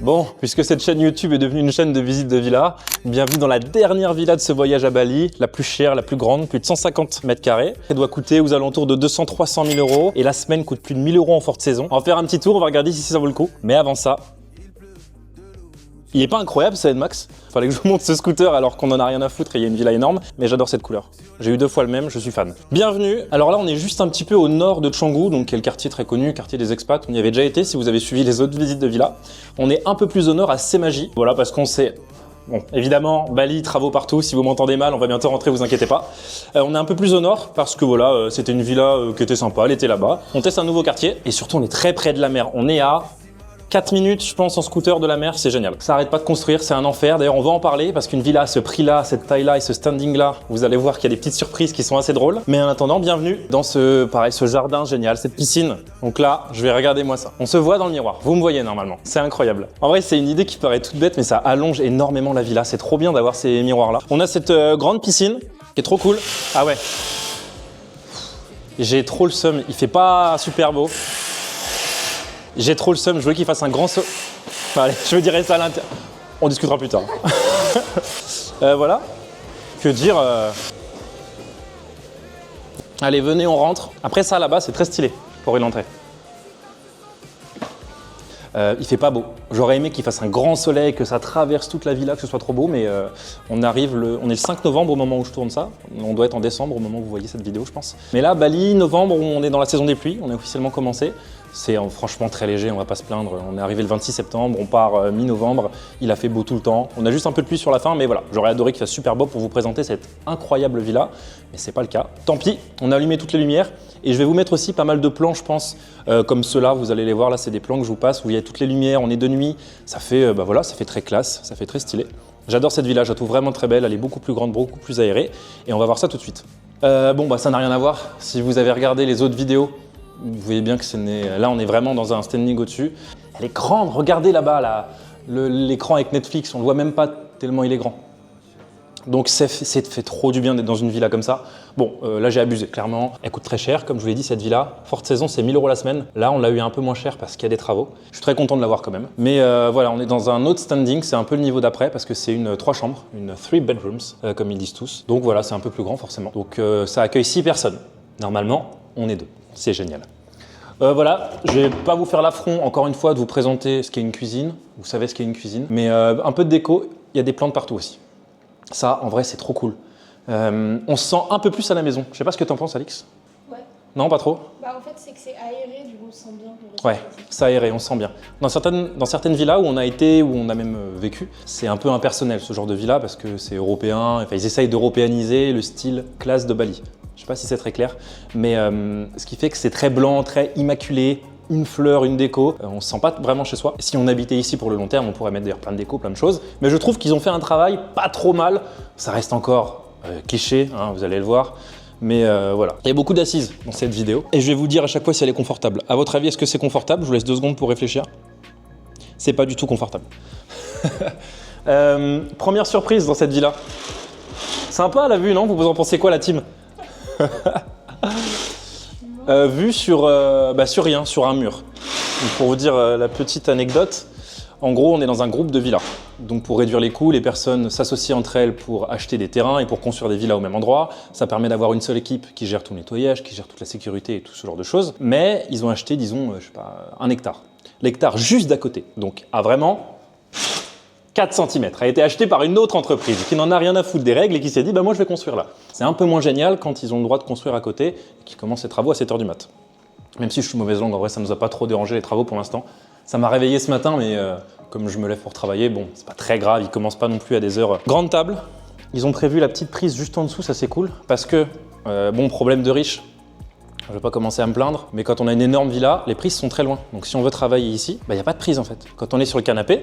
Bon, puisque cette chaîne YouTube est devenue une chaîne de visite de villa, bienvenue dans la dernière villa de ce voyage à Bali, la plus chère, la plus grande, plus de 150 mètres carrés. Elle doit coûter aux alentours de 200-300 000 euros et la semaine coûte plus de 1000 euros en forte saison. On va faire un petit tour, on va regarder si ça vaut le coup. Mais avant ça, il est pas incroyable ce NMAX? Fallait que je vous montre ce scooter alors qu'on en a rien à foutre et il y a une villa énorme, mais j'adore cette couleur. J'ai eu 2 fois le même, je suis fan. Bienvenue. Alors là, on est juste un petit peu au nord de Canggu, donc qui est le quartier très connu, quartier des expats. On y avait déjà été si vous avez suivi les autres visites de villa. On est un peu plus au nord à Semaji. Voilà, parce qu'on sait... Bon, évidemment, Bali, travaux partout. Si vous m'entendez mal, on va bientôt rentrer, vous inquiétez pas. On est un peu plus au nord parce que voilà, c'était une villa qui était sympa, elle était là-bas. On teste un nouveau quartier et surtout, on est très près de la mer. On est à 4 minutes, je pense, en scooter de la mer, c'est génial. Ça arrête pas de construire, c'est un enfer. D'ailleurs, on va en parler parce qu'une villa à ce prix-là, cette taille-là et ce standing-là, vous allez voir qu'il y a des petites surprises qui sont assez drôles. Mais en attendant, bienvenue dans ce jardin génial, cette piscine. Donc là, je vais regarder moi ça. On se voit dans le miroir. Vous me voyez normalement. C'est incroyable. En vrai, c'est une idée qui paraît toute bête, mais ça allonge énormément la villa. C'est trop bien d'avoir ces miroirs-là. On a cette grande piscine qui est trop cool. Ah ouais. J'ai trop le seum. Il fait pas super beau. J'ai trop le seum, je veux qu'il fasse un grand saut. Allez, je veux dire ça à l'intérieur. On discutera plus tard. Voilà. Que dire Allez, venez, on rentre. Après ça, là-bas, c'est très stylé pour une entrée. Il fait pas beau. J'aurais aimé qu'il fasse un grand soleil, que ça traverse toute la villa, que ce soit trop beau, mais on est le 5 novembre au moment où je tourne ça. On doit être en décembre au moment où vous voyez cette vidéo, je pense. Mais là, Bali, novembre, on est dans la saison des pluies, on a officiellement commencé. C'est franchement très léger, on va pas se plaindre. On est arrivé le 26 septembre, on part mi-novembre, il a fait beau tout le temps. On a juste un peu de pluie sur la fin, mais voilà, j'aurais adoré qu'il fasse super beau pour vous présenter cette incroyable villa, mais c'est pas le cas. Tant pis, on a allumé toutes les lumières et je vais vous mettre aussi pas mal de plans, je pense, comme ceux-là, vous allez les voir, là c'est des plans que je vous passe où il y a toutes les lumières, on est de nuit, ça fait, voilà, ça fait très classe, ça fait très stylé. J'adore cette villa, je la trouve vraiment très belle, elle est beaucoup plus grande, beaucoup plus aérée et on va voir ça tout de suite. Bon, bah ça n'a rien à voir, si vous avez regardé les autres vidéos, vous voyez bien que là, on est vraiment dans un standing au-dessus. Elle est grande, regardez là-bas, l'écran avec Netflix, on le voit même pas tellement il est grand. Donc ça fait trop du bien d'être dans une villa comme ça. Bon, là j'ai abusé, clairement. Elle coûte très cher, comme je vous l'ai dit, cette villa. Forte saison, c'est 1000 euros la semaine. Là, on l'a eu un peu moins cher parce qu'il y a des travaux. Je suis très content de l'avoir quand même. Mais voilà, on est dans un autre standing, c'est un peu le niveau d'après parce que c'est une 3 chambres, une 3 bedrooms, comme ils disent tous. Donc voilà, c'est un peu plus grand forcément. Donc ça accueille 6 personnes. Normalement, on est 2. C'est génial. Voilà, je vais pas vous faire l'affront, encore une fois, de vous présenter ce qu'est une cuisine. Vous savez ce qu'est une cuisine. Mais un peu de déco, il y a des plantes partout aussi. Ça, en vrai, c'est trop cool. On se sent un peu plus à la maison. Je sais pas ce que t'en penses, Alix. Ouais. Non, pas trop? Bah en fait, c'est que c'est aéré, du coup, on se sent bien. Ouais, c'est aéré, on se sent bien. Dans certaines villas où on a été, où on a même vécu, c'est un peu impersonnel ce genre de villa parce que c'est européen. Enfin, ils essayent d'européaniser le style classe de Bali. Je sais pas si c'est très clair, mais ce qui fait que c'est très blanc, très immaculé, une fleur, une déco. On se sent pas vraiment chez soi. Si on habitait ici pour le long terme, on pourrait mettre d'ailleurs plein de déco, plein de choses. Mais je trouve qu'ils ont fait un travail pas trop mal. Ça reste encore cliché, hein, vous allez le voir. Mais voilà, il y a beaucoup d'assises dans cette vidéo. Et je vais vous dire à chaque fois si elle est confortable. À votre avis, est-ce que c'est confortable? Je vous laisse 2 secondes pour réfléchir. C'est pas du tout confortable. Première surprise dans cette villa. Sympa la vue, non? Vous en pensez quoi, la team? Vue sur rien, sur un mur. Donc, pour vous dire la petite anecdote, en gros, on est dans un groupe de villas. Donc pour réduire les coûts, les personnes s'associent entre elles pour acheter des terrains et pour construire des villas au même endroit. Ça permet d'avoir une seule équipe qui gère tout le nettoyage, qui gère toute la sécurité et tout ce genre de choses. Mais ils ont acheté, disons, je sais pas, 1 hectare. L'hectare juste d'à côté. Donc à vraiment 4 cm, a été acheté par une autre entreprise qui n'en a rien à foutre des règles et qui s'est dit bah moi je vais construire là. C'est un peu moins génial quand ils ont le droit de construire à côté et qu'ils commencent les travaux à 7 h du mat. Même si je suis mauvaise langue, en vrai ça nous a pas trop dérangé les travaux pour l'instant. Ça m'a réveillé ce matin mais comme je me lève pour travailler, bon c'est pas très grave, ils commencent pas non plus à des heures. Grande table, ils ont prévu la petite prise juste en dessous, ça c'est cool parce que bon problème de riche. Je vais pas commencer à me plaindre, mais quand on a une énorme villa, les prises sont très loin. Donc si on veut travailler ici, bah y a pas de prise en fait. Quand on est sur le canapé,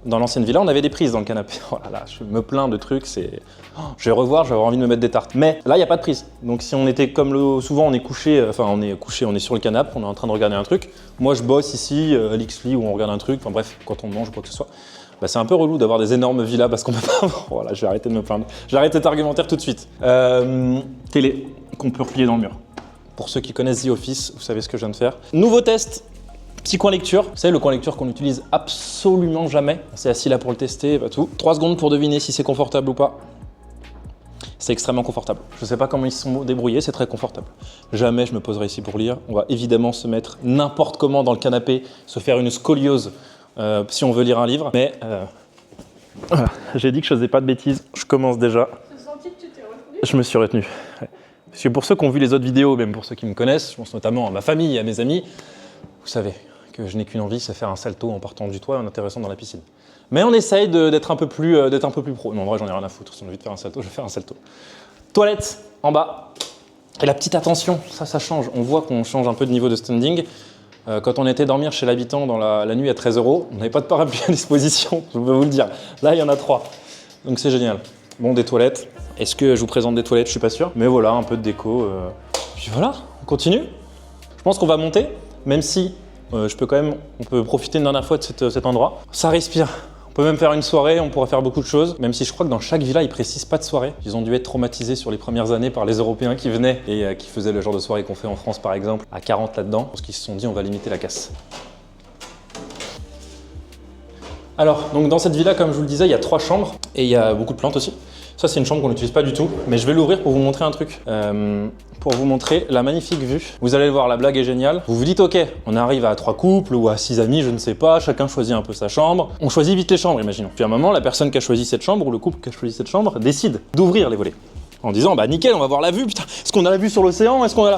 dans l'ancienne villa, on avait des prises dans le canapé. Oh là là, je me plains de trucs, c'est... Oh, je vais revoir, j'aurais envie de me mettre des tartes. Mais là, il n'y a pas de prise. Donc si on était comme souvent, on est couché, on est sur le canapé, on est en train de regarder un truc. Moi, je bosse ici, Alix lit, où on regarde un truc. Enfin bref, quand on mange ou quoi que ce soit. Bah, c'est un peu relou d'avoir des énormes villas parce qu'on peut pas... Voilà, je vais arrêter de me plaindre. J'arrête cet argumentaire tout de suite. Télé, qu'on peut replier dans le mur. Pour ceux qui connaissent The Office, vous savez ce que je viens de faire. Nouveau test. Petit coin lecture, vous savez le coin lecture qu'on n'utilise absolument jamais. C'est assis là pour le tester, pas tout. 3 secondes pour deviner si c'est confortable ou pas. C'est extrêmement confortable. Je sais pas comment ils se sont débrouillés, c'est très confortable. Jamais je me poserai ici pour lire. On va évidemment se mettre n'importe comment dans le canapé, se faire une scoliose si on veut lire un livre. Mais voilà, j'ai dit que je faisais pas de bêtises, je commence déjà. J'ai senti que tu t'es retenu. Je me suis retenu. Ouais. Parce que pour ceux qui ont vu les autres vidéos, même pour ceux qui me connaissent, je pense notamment à ma famille et à mes amis, vous savez que je n'ai qu'une envie, c'est faire un salto en partant du toit et en atterrissant dans la piscine. Mais on essaye d'être un peu plus pro. Non, en vrai, j'en ai rien à foutre. Si on a envie de faire un salto, je vais faire un salto. Toilette, en bas. Et la petite attention, ça change. On voit qu'on change un peu de niveau de standing. Quand on était dormir chez l'habitant dans la nuit à 13 €, on n'avait pas de parapluie à disposition, je peux vous le dire. Là, il y en a 3. Donc c'est génial. Bon, des toilettes. Est-ce que je vous présente des toilettes? Je suis pas sûr. Mais voilà, un peu de déco. Puis voilà, on continue. Je pense qu'on va monter, même si on peut profiter une dernière fois de cet endroit. Ça respire. On peut même faire une soirée, on pourra faire beaucoup de choses, même si je crois que dans chaque villa, ils précisent pas de soirée. Ils ont dû être traumatisés sur les premières années par les Européens qui venaient et qui faisaient le genre de soirée qu'on fait en France, par exemple, à 40 là-dedans, parce qu'ils se sont dit on va limiter la casse. Alors, donc dans cette villa, comme je vous le disais, il y a 3 chambres et il y a beaucoup de plantes aussi. Ça, c'est une chambre qu'on n'utilise pas du tout, mais je vais l'ouvrir pour vous montrer un truc. Pour vous montrer la magnifique vue. Vous allez le voir, la blague est géniale. Vous vous dites, ok, on arrive à 3 couples ou à 6 amis, je ne sais pas, chacun choisit un peu sa chambre. On choisit vite les chambres, imaginons. Puis à un moment, la personne qui a choisi cette chambre ou le couple qui a choisi cette chambre décide d'ouvrir les volets. En disant, bah nickel, on va voir la vue, putain, est-ce qu'on a la vue sur l'océan? Est-ce qu'on a la...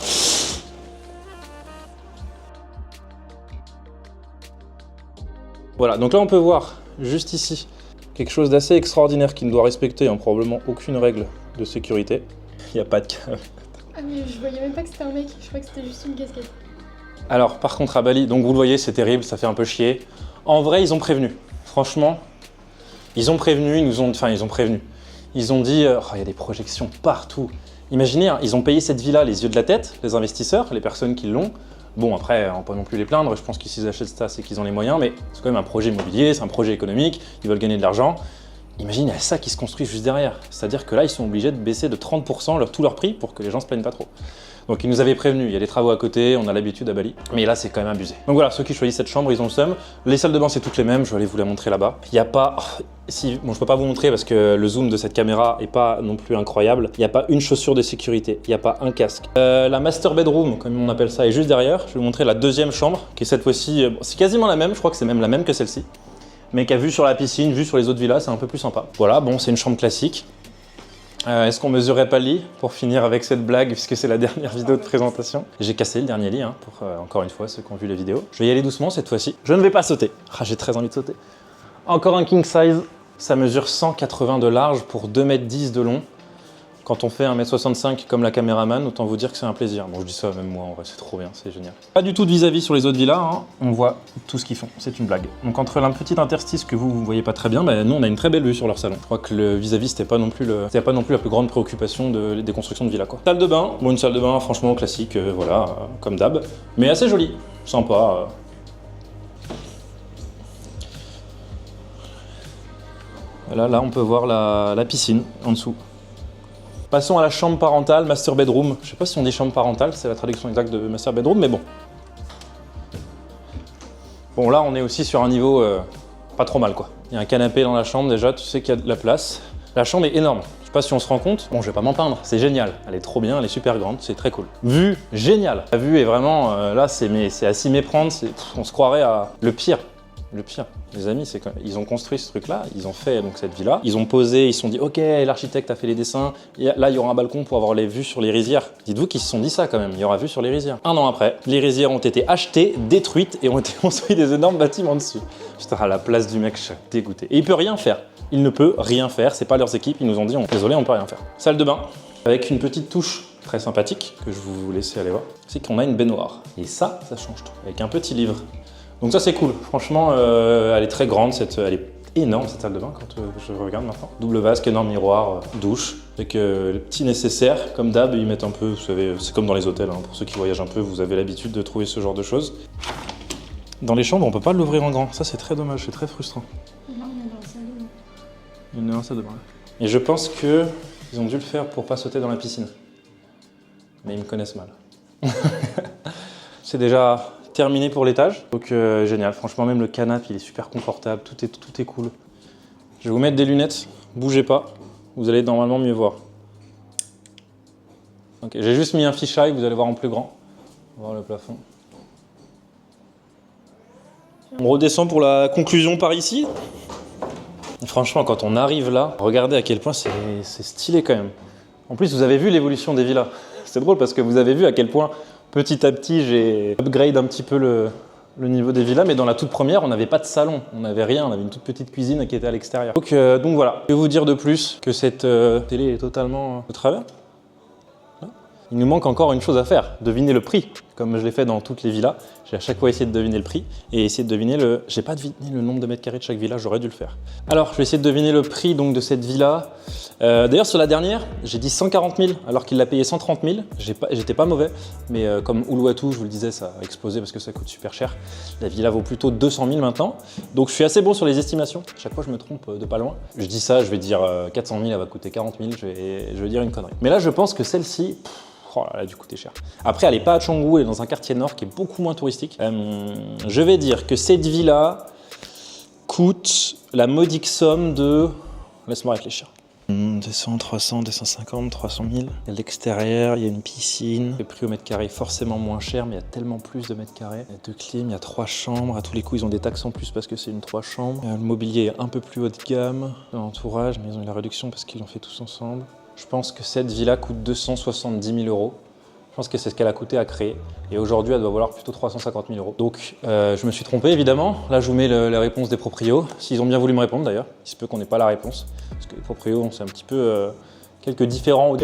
Voilà, donc là on peut voir, juste ici, quelque chose d'assez extraordinaire qui ne doit respecter probablement aucune règle de sécurité. Il n'y a pas de... Ah mais je voyais même pas que c'était un mec, je crois que c'était juste une casquette. Alors par contre à Bali, donc vous le voyez, c'est terrible, ça fait un peu chier. En vrai, ils ont prévenu. Franchement, ils ont prévenu, ils ont prévenu. Ils ont dit, oh, il y a des projections partout. Imaginez, hein, ils ont payé cette villa les yeux de la tête, les investisseurs, les personnes qui l'ont. Bon, après, on peut pas non plus les plaindre, je pense qu'ils s'ils achètent ça, c'est qu'ils ont les moyens, mais c'est quand même un projet immobilier, c'est un projet économique, ils veulent gagner de l'argent. Imagine, il y a ça qui se construit juste derrière. C'est-à-dire que là, ils sont obligés de baisser de 30% tout leur prix pour que les gens se plaignent pas trop. Donc ils nous avaient prévenu, il y a des travaux à côté, on a l'habitude à Bali, mais là c'est quand même abusé. Donc voilà, ceux qui choisissent cette chambre, ils ont le seum. Les salles de bain, c'est toutes les mêmes, je vais aller vous la montrer là-bas. Il n'y a pas... Bon, je peux pas vous montrer parce que le zoom de cette caméra est pas non plus incroyable. Il n'y a pas une chaussure de sécurité, il n'y a pas un casque. La master bedroom, comme on appelle ça, est juste derrière. Je vais vous montrer la deuxième chambre, qui est cette fois-ci... c'est quasiment la même, je crois que c'est même la même que celle-ci. Mais qui a vue sur la piscine, vue sur les autres villas, c'est un peu plus sympa. Voilà, bon, c'est une chambre classique. Est-ce qu'on mesurait pas le lit pour finir avec cette blague puisque c'est la dernière vidéo de présentation? J'ai cassé le dernier lit, pour encore une fois ceux qui ont vu la vidéo. Je vais y aller doucement cette fois-ci. Je ne vais pas sauter. Ah, j'ai très envie de sauter. Encore un king size. Ça mesure 180 de large pour 2,10 m de long. Quand on fait 1,65 m comme la caméraman, autant vous dire que c'est un plaisir. Bon, je dis ça même moi, en vrai, c'est trop bien, c'est génial. Pas du tout de vis-à-vis sur les autres villas, on voit tout ce qu'ils font, c'est une blague. Donc entre un petit interstice que vous voyez pas très bien, nous on a une très belle vue sur leur salon. Je crois que le vis-à-vis c'était pas non plus la plus grande préoccupation des constructions de villas, quoi. Salle de bain, bon une salle de bain franchement classique, voilà, comme d'hab, mais assez jolie, sympa. Là on peut voir la piscine en dessous. Passons à la chambre parentale, master bedroom. Je sais pas si on dit chambre parentale, c'est la traduction exacte de master bedroom, mais bon. Bon, là, on est aussi sur un niveau pas trop mal, quoi. Il y a un canapé dans la chambre, déjà, tu sais qu'il y a de la place. La chambre est énorme. Je sais pas si on se rend compte. Bon, je vais pas m'en peindre, c'est génial. Elle est trop bien, elle est super grande, c'est très cool. Vue, génial. La vue est vraiment, là, c'est à s'y méprendre. On se croirait à le pire. Le pire, les amis, c'est qu'ils ont construit ce truc-là, ils ont fait donc cette villa, ils ont posé, ils se sont dit ok, l'architecte a fait les dessins, là il y aura un balcon pour avoir les vues sur les rizières. Dites-vous qu'ils se sont dit ça quand même, il y aura vue sur les rizières. Un an après, les rizières ont été achetées, détruites et ont été construits des énormes bâtiments dessus. Putain, à la place du mec, je suis dégoûté. Et il peut rien faire, il ne peut rien faire, c'est pas leurs équipes, ils nous ont dit désolé, on peut rien faire. Salle de bain, avec une petite touche très sympathique, que je vais vous laisser aller voir, c'est qu'on a une baignoire. Et ça change tout, avec un petit livre. Donc ça c'est cool, franchement elle est très grande, elle est énorme cette salle de bain quand je regarde maintenant. Double vasque, énorme miroir, douche, avec le petit nécessaire, comme d'hab, ils mettent un peu, vous savez, c'est comme dans les hôtels, pour ceux qui voyagent un peu, vous avez l'habitude de trouver ce genre de choses. Dans les chambres, on peut pas l'ouvrir en grand, ça c'est très dommage, c'est très frustrant. Non, il y a dans la salle de bain. Il y en a dans la salle de bain. Et je pense qu'ils ont dû le faire pour pas sauter dans la piscine. Mais ils me connaissent mal. C'est déjà terminé pour l'étage. Donc génial, franchement même le canapé il est super confortable, tout est cool. Je vais vous mettre des lunettes, bougez pas, vous allez normalement mieux voir. Ok, j'ai juste mis un fisheye, vous allez voir en plus grand. On va voir le plafond. On redescend pour la conclusion par ici. Franchement, quand on arrive là, regardez à quel point c'est stylé quand même. En plus, vous avez vu l'évolution des villas. C'est drôle parce que vous avez vu à quel point petit à petit j'ai upgrade un petit peu le niveau des villas, mais dans la toute première, on n'avait pas de salon, on n'avait rien, on avait une toute petite cuisine qui était à l'extérieur. Donc voilà, je vais vous dire de plus que cette télé est totalement de travers. Il nous manque encore une chose à faire, deviner le prix. Comme je l'ai fait dans toutes les villas, j'ai à chaque fois essayé de deviner le prix et essayer de deviner le... J'ai pas deviné le nombre de mètres carrés de chaque villa, j'aurais dû le faire. Alors, je vais essayer de deviner le prix donc, de cette villa. D'ailleurs, sur la dernière, j'ai dit 140 000 alors qu'il l'a payé 130 000. J'étais pas mauvais, mais comme Uluwatu, je vous le disais, ça a explosé parce que ça coûte super cher. La villa vaut plutôt 200 000 maintenant. Donc, je suis assez bon sur les estimations. Chaque fois, je me trompe de pas loin. Je dis ça, je vais dire 400 000, elle va coûter 40 000. Je vais dire une connerie. Mais là, je pense que celle-ci... Oh là, elle a dû coûter cher. Après, elle n'est pas à Canggu, elle est dans un quartier nord qui est beaucoup moins touristique. Je vais dire que cette villa coûte la modique somme de... Laisse-moi réfléchir. 200, 300, 250, 300 000. À l'extérieur, il y a une piscine. Le prix au mètre carré est forcément moins cher, mais il y a tellement plus de mètres carrés. Il y a 2 clims, il y a 3 chambres. À tous les coups, ils ont des taxes en plus parce que c'est une 3 chambres. Le mobilier est un peu plus haut de gamme. L'entourage, mais ils ont eu la réduction parce qu'ils l'ont fait tous ensemble. Je pense que cette villa coûte 270 000 €. Je pense que c'est ce qu'elle a coûté à créer. Et aujourd'hui, elle doit valoir plutôt 350 000 €. Donc, je me suis trompé, évidemment. Là, je vous mets les réponses des proprios. S'ils ont bien voulu me répondre, d'ailleurs. Il se peut qu'on n'ait pas la réponse. Parce que les proprios, c'est un petit peu quelques différents.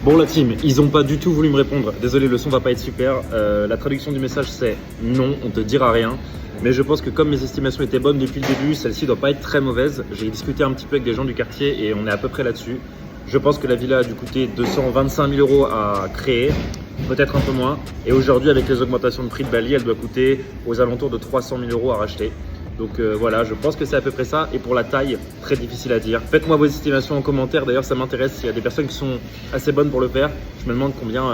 Bon, la team, ils n'ont pas du tout voulu me répondre. Désolé, le son va pas être super. La traduction du message, c'est non, on te dira rien. Mais je pense que comme mes estimations étaient bonnes depuis le début, celle-ci ne doit pas être très mauvaise. J'ai discuté un petit peu avec des gens du quartier et on est à peu près là-dessus. Je pense que la villa a dû coûter 225 000 € à créer, peut-être un peu moins. Et aujourd'hui, avec les augmentations de prix de Bali, elle doit coûter aux alentours de 300 000 € à racheter. Donc voilà, je pense que c'est à peu près ça. Et pour la taille, très difficile à dire. Faites-moi vos estimations en commentaire. D'ailleurs, ça m'intéresse. S'il y a des personnes qui sont assez bonnes pour le faire, je me demande combien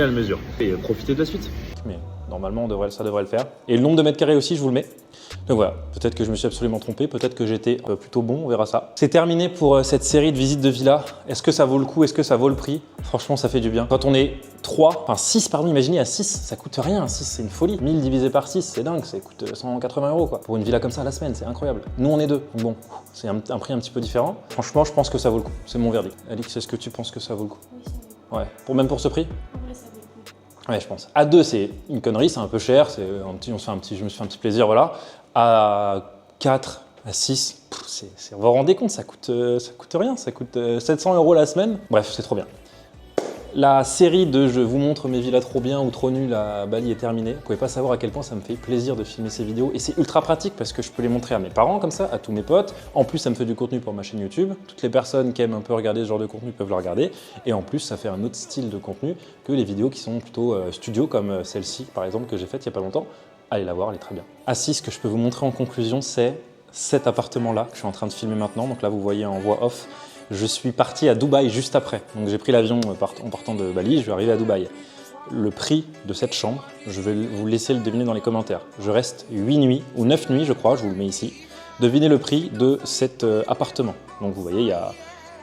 elles mesurent. Et profitez de la suite. Mais normalement, ça devrait le faire. Et le nombre de mètres carrés aussi, je vous le mets. Donc voilà, peut-être que je me suis absolument trompé, peut-être que j'étais plutôt bon, on verra ça. C'est terminé pour cette série de visites de villas. Est-ce que ça vaut le coup? Est-ce que ça vaut le prix? Franchement, ça fait du bien. Quand on est 6, pardon, imaginez à 6, ça coûte rien. 6, c'est une folie. 1000 divisé par 6, c'est dingue, ça coûte 180 € quoi. Pour une villa comme ça, la semaine, c'est incroyable. Nous, on est 2. Bon, c'est un prix un petit peu différent. Franchement, je pense que ça vaut le coup. C'est mon verdict. Alix, est-ce que tu penses que ça vaut le coup? Oui, ça vaut le coup. Ouais, même pour ce prix? En vrai, ça vaut le coup. Ouais, je pense. À 2, c'est une connerie, c'est un peu cher. Je me suis fait un petit plaisir, voilà. À 4, à 6, vous vous rendez compte, ça coûte rien, ça coûte 700 € la semaine. Bref, c'est trop bien. La série de je vous montre mes villas trop bien ou trop nulles à Bali est terminée. Vous pouvez pas savoir à quel point ça me fait plaisir de filmer ces vidéos et c'est ultra pratique parce que je peux les montrer à mes parents comme ça, à tous mes potes. En plus, ça me fait du contenu pour ma chaîne YouTube. Toutes les personnes qui aiment un peu regarder ce genre de contenu peuvent le regarder. Et en plus, ça fait un autre style de contenu que les vidéos qui sont plutôt studio comme celle-ci par exemple que j'ai faite il y a pas longtemps. Allez la voir, elle est très bien. Assis, ce que je peux vous montrer en conclusion, c'est cet appartement-là que je suis en train de filmer maintenant. Donc là, vous voyez en voix off. Je suis parti à Dubaï juste après. Donc j'ai pris l'avion en partant de Bali, je vais arriver à Dubaï. Le prix de cette chambre, je vais vous laisser le deviner dans les commentaires. Je reste 8 nuits, ou 9 nuits je crois, je vous le mets ici. Devinez le prix de cet appartement. Donc vous voyez, il n'y a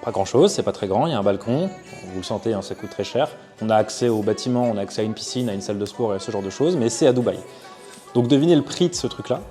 pas grand-chose, c'est pas très grand, il y a un balcon. Vous le sentez, hein, ça coûte très cher. On a accès au bâtiment, on a accès à une piscine, à une salle de sport et à ce genre de choses, mais c'est à Dubaï. Donc devinez le prix de ce truc-là.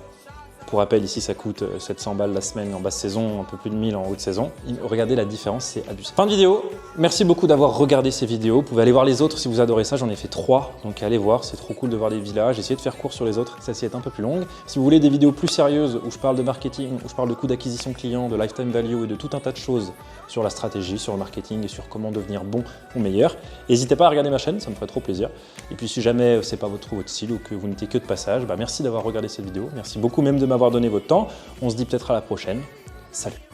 Pour rappel, ici ça coûte 700 balles la semaine en basse saison, un peu plus de 1000 en haute saison. Regardez la différence, c'est abusé. Fin de vidéo, merci beaucoup d'avoir regardé ces vidéos. Vous pouvez aller voir les autres si vous adorez ça, j'en ai fait 3, donc allez voir, c'est trop cool de voir des villas. J'ai essayé de faire court sur les autres, celle-ci est un peu plus longue. Si vous voulez des vidéos plus sérieuses où je parle de marketing, où je parle de coûts d'acquisition client, de lifetime value et de tout un tas de choses sur la stratégie, sur le marketing et sur comment devenir bon ou meilleur, n'hésitez pas à regarder ma chaîne, ça me ferait trop plaisir. Et puis si jamais c'est pas votre style ou que vous n'étiez que de passage, merci d'avoir regardé cette vidéo, merci beaucoup même de m'avoir donné votre temps. On se dit peut-être à la prochaine. Salut!